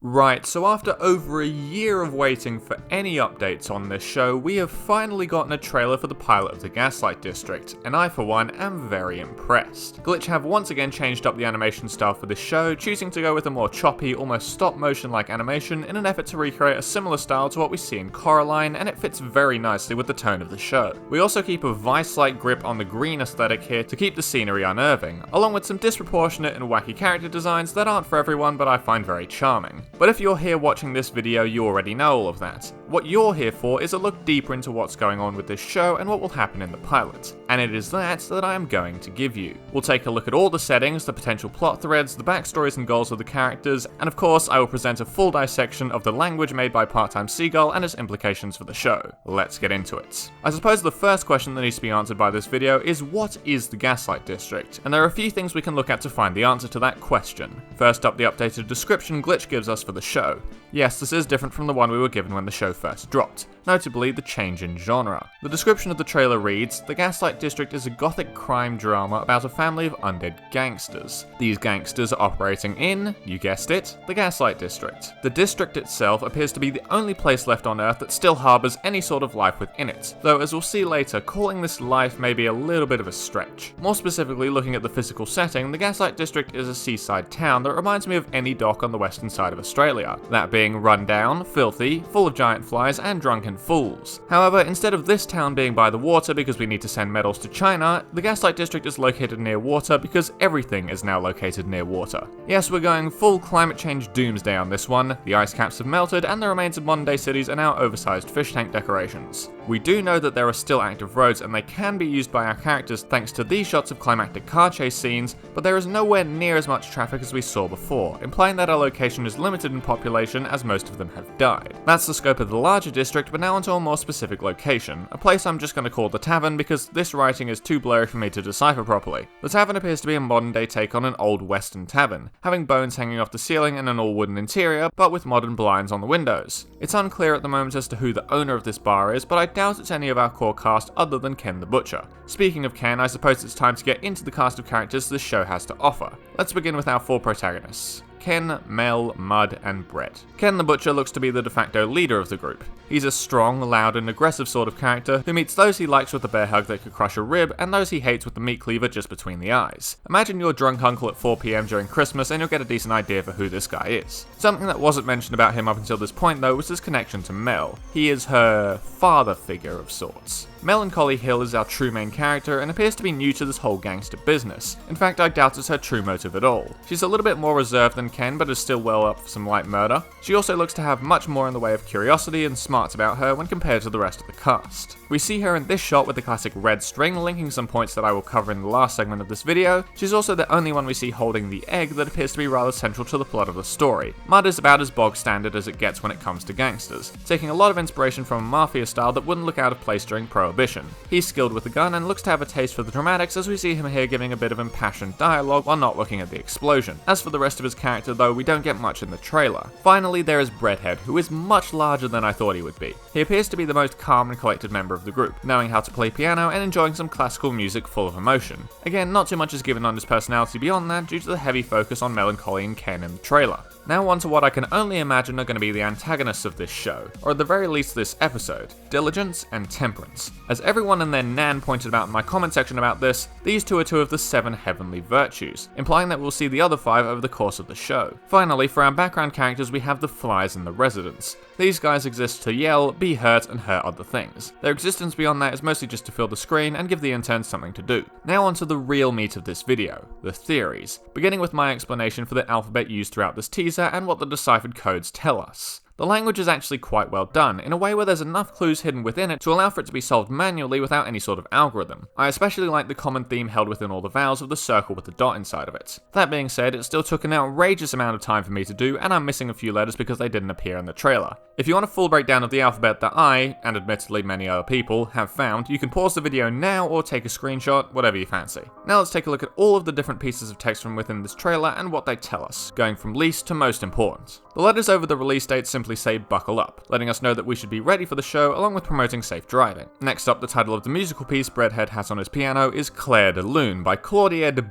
Right, so after over a year of waiting for any updates on this show, we have finally gotten a trailer for the pilot of the Gaslight District, and I for one am very impressed. Glitch have once again changed up the animation style for this show, choosing to go with a more choppy, almost stop motion like animation in an effort to recreate a similar style to what we see in Coraline, and it fits very nicely with the tone of the show. We also keep a Vice-like grip on the green aesthetic here to keep the scenery unnerving, along with some disproportionate and wacky character designs that aren't for everyone but I find very charming. But if you're here watching this video, you already know all of that. What you're here for is a look deeper into what's going on with this show and what will happen in the pilot. And it is that I am going to give you. We'll take a look at all the settings, the potential plot threads, the backstories and goals of the characters, and of course I will present a full dissection of the language made by Part-Time Seagull and its implications for the show. Let's get into it. I suppose the first question that needs to be answered by this video is, what is the Gaslight District? And there are a few things we can look at to find the answer to that question. First up, the updated description Glitch gives us for the show. Yes, this is different from the one we were given when the show first dropped, notably the change in genre. The description of the trailer reads, "The Gaslight District is a gothic crime drama about a family of undead gangsters. These gangsters are operating in, you guessed it, the Gaslight District. The district itself appears to be the only place left on Earth that still harbours any sort of life within it, though as we'll see later, calling this life may be a little bit of a stretch. More specifically, looking at the physical setting, the Gaslight District is a seaside town that reminds me of any dock on the western side of Australia, that being run down, filthy, full of giant flies and drunken fools. However, instead of this town being by the water because we need to send medals to China, the Gaslight District is located near water because everything is now located near water. Yes, we're going full climate change doomsday on this one. The ice caps have melted and the remains of modern day cities are now oversized fish tank decorations. We do know that there are still active roads and they can be used by our characters thanks to these shots of climactic car chase scenes, but there is nowhere near as much traffic as we saw before, implying that our location is limited in population as most of them have died. That's the scope of the larger district, but now onto a more specific location, a place I'm just going to call the Tavern because this writing is too blurry for me to decipher properly. The Tavern appears to be a modern day take on an old western tavern, having bones hanging off the ceiling and an all wooden interior, but with modern blinds on the windows. It's unclear at the moment as to who the owner of this bar is, but I doubt it's any of our core cast other than Ken the Butcher. Speaking of Ken, I suppose it's time to get into the cast of characters this show has to offer. Let's begin with our four protagonists. Ken, Mel, Mud, and Brett. Ken the Butcher looks to be the de facto leader of the group. He's a strong, loud, and aggressive sort of character who meets those he likes with a bear hug that could crush a rib and those he hates with the meat cleaver just between the eyes. Imagine your drunk uncle at 4 PM during Christmas and you'll get a decent idea for who this guy is. Something that wasn't mentioned about him up until this point though was his connection to Mel. He is her father figure of sorts. Melancholy Hill is our true main character and appears to be new to this whole gangster business. In fact, I doubt it's her true motive at all. She's a little bit more reserved than Ken, but is still well up for some light murder. She also looks to have much more in the way of curiosity and smarts about her when compared to the rest of the cast. We see her in this shot with the classic red string, linking some points that I will cover in the last segment of this video. She's also the only one we see holding the egg that appears to be rather central to the plot of the story. Mud is about as bog standard as it gets when it comes to gangsters, taking a lot of inspiration from a mafia style that wouldn't look out of place during Prohibition. He's skilled with a gun and looks to have a taste for the dramatics as we see him here giving a bit of impassioned dialogue while not looking at the explosion. As for the rest of his character though, we don't get much in the trailer. Finally, there is Breadhead, who is much larger than I thought he would be. He appears to be the most calm and collected member of the group, knowing how to play piano and enjoying some classical music full of emotion. Again, not too much is given on his personality beyond that due to the heavy focus on melancholy and Ken in the trailer. Now on to what I can only imagine are going to be the antagonists of this show, or at the very least this episode, Diligence and Temperance. As everyone and their nan pointed out in my comment section about this, these two are two of the 7 heavenly virtues, implying that we'll see the other 5 over the course of the show. Finally, for our background characters we have the Flies and the Residents. These guys exist to yell, be hurt, and hurt other things. Their existence beyond that is mostly just to fill the screen and give the interns something to do. Now on to the real meat of this video, the theories, beginning with my explanation for the alphabet used throughout this teaser and what the deciphered codes tell us. The language is actually quite well done, in a way where there's enough clues hidden within it to allow for it to be solved manually without any sort of algorithm. I especially like the common theme held within all the vowels of the circle with the dot inside of it. That being said, it still took an outrageous amount of time for me to do, and I'm missing a few letters because they didn't appear in the trailer. If you want a full breakdown of the alphabet that I, and admittedly many other people, have found, you can pause the video now or take a screenshot, whatever you fancy. Now let's take a look at all of the different pieces of text from within this trailer and what they tell us, going from least to most important. The letters over the release date simply say buckle up, letting us know that we should be ready for the show along with promoting safe driving. Next up, the title of the musical piece Breadhead has on his piano is Clair de Lune by Claudia de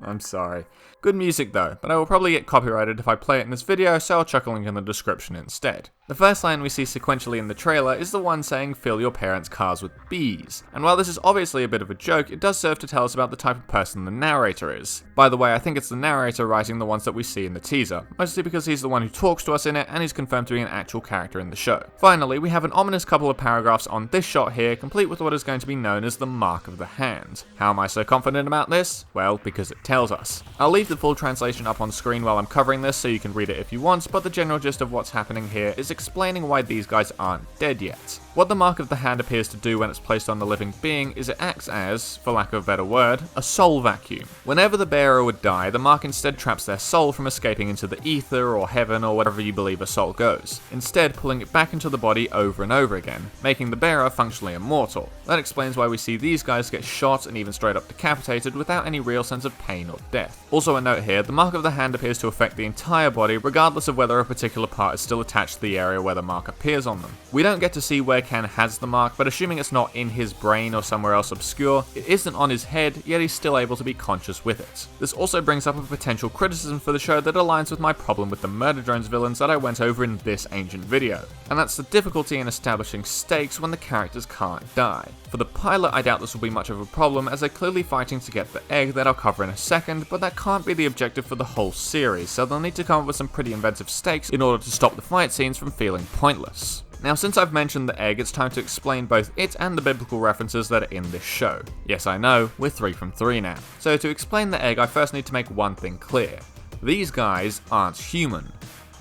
I'm sorry. Good music though, but I will probably get copyrighted if I play it in this video, so I'll chuck a link in the description instead. The first line we see sequentially in the trailer is the one saying fill your parents' cars with bees, and while this is obviously a bit of a joke, it does serve to tell us about the type of person the narrator is. By the way, I think it's the narrator writing the ones that we see in the teaser, mostly because he's the one who talks to us in it and he's confirmed to be an actual character in the show. Finally, we have an ominous couple of paragraphs on this shot here, complete with what is going to be known as the mark of the hand. How am I so confident about this? Well, because it tells us. I'll leave the full translation up on screen while I'm covering this so you can read it if you want, but the general gist of what's happening here is explaining why these guys aren't dead yet. What the mark of the hand appears to do when it's placed on the living being is it acts as, for lack of a better word, a soul vacuum. Whenever the bearer would die, the mark instead traps their soul from escaping into the ether or heaven or wherever you believe a soul goes, instead pulling it back into the body over and over again, making the bearer functionally immortal. That explains why we see these guys get shot and even straight up decapitated without any real sense of pain or death. Also a note here, the mark of the hand appears to affect the entire body regardless of whether a particular part is still attached to the area where the mark appears on them. We don't get to see where Ken has the mark, but assuming it's not in his brain or somewhere else obscure, it isn't on his head, yet he's still able to be conscious with it. This also brings up a potential criticism for the show that aligns with my problem with the Murder Drones villains that I went over in this ancient video, and that's the difficulty in establishing stakes when the characters can't die. For the pilot, I doubt this will be much of a problem as they're clearly fighting to get the egg that I'll cover in a second, but that can't be the objective for the whole series, so they'll need to come up with some pretty inventive stakes in order to stop the fight scenes from feeling pointless. Now, since I've mentioned the egg, it's time to explain both it and the biblical references that are in this show. Yes, I know, we're 3 from 3 now. So to explain the egg, I first need to make one thing clear. These guys aren't human.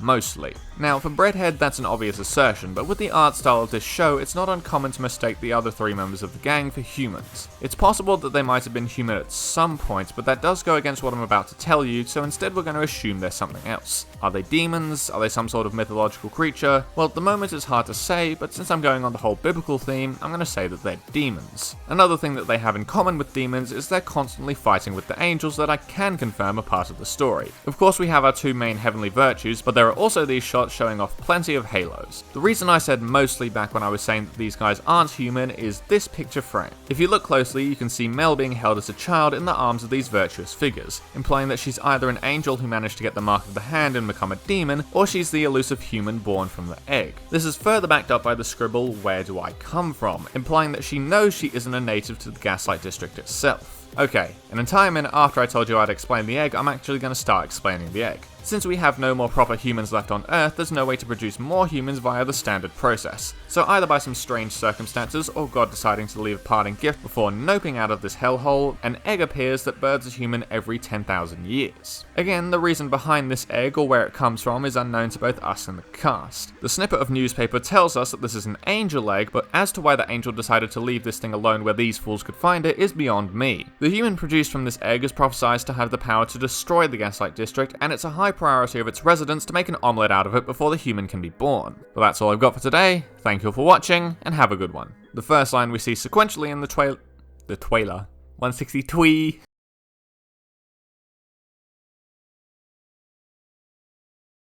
Mostly. Now, for Breadhead, that's an obvious assertion, but with the art style of this show, it's not uncommon to mistake the other 3 members of the gang for humans. It's possible that they might have been human at some point, but that does go against what I'm about to tell you, so instead we're going to assume they're something else. Are they demons? Are they some sort of mythological creature? Well, at the moment it's hard to say, but since I'm going on the whole biblical theme, I'm going to say that they're demons. Another thing that they have in common with demons is they're constantly fighting with the angels that I can confirm are part of the story. Of course, we have our 2 main heavenly virtues, but there are also these shots showing off plenty of halos. The reason I said mostly back when I was saying that these guys aren't human is this picture frame. If you look closely, you can see Mel being held as a child in the arms of these virtuous figures, implying that she's either an angel who managed to get the mark of the hand and become a demon, or she's the elusive human born from the egg. This is further backed up by the scribble, "Where do I come from?" implying that she knows she isn't a native to the Gaslight District itself. Okay, an entire minute after I told you I'd explain the egg, I'm actually going to start explaining the egg. Since we have no more proper humans left on Earth, there's no way to produce more humans via the standard process. So either by some strange circumstances, or God deciding to leave a parting gift before noping out of this hellhole, an egg appears that births a human every 10,000 years. Again, the reason behind this egg, or where it comes from, is unknown to both us and the cast. The snippet of newspaper tells us that this is an angel egg, but as to why the angel decided to leave this thing alone where these fools could find it is beyond me. The human produced from this egg is prophesied to have the power to destroy the Gaslight District, and it's a high priority of its residents to make an omelette out of it before the human can be born. Well, that's all I've got for today. Thank you all for watching, and have a good one. The first line we see sequentially in the trailer 160 twee.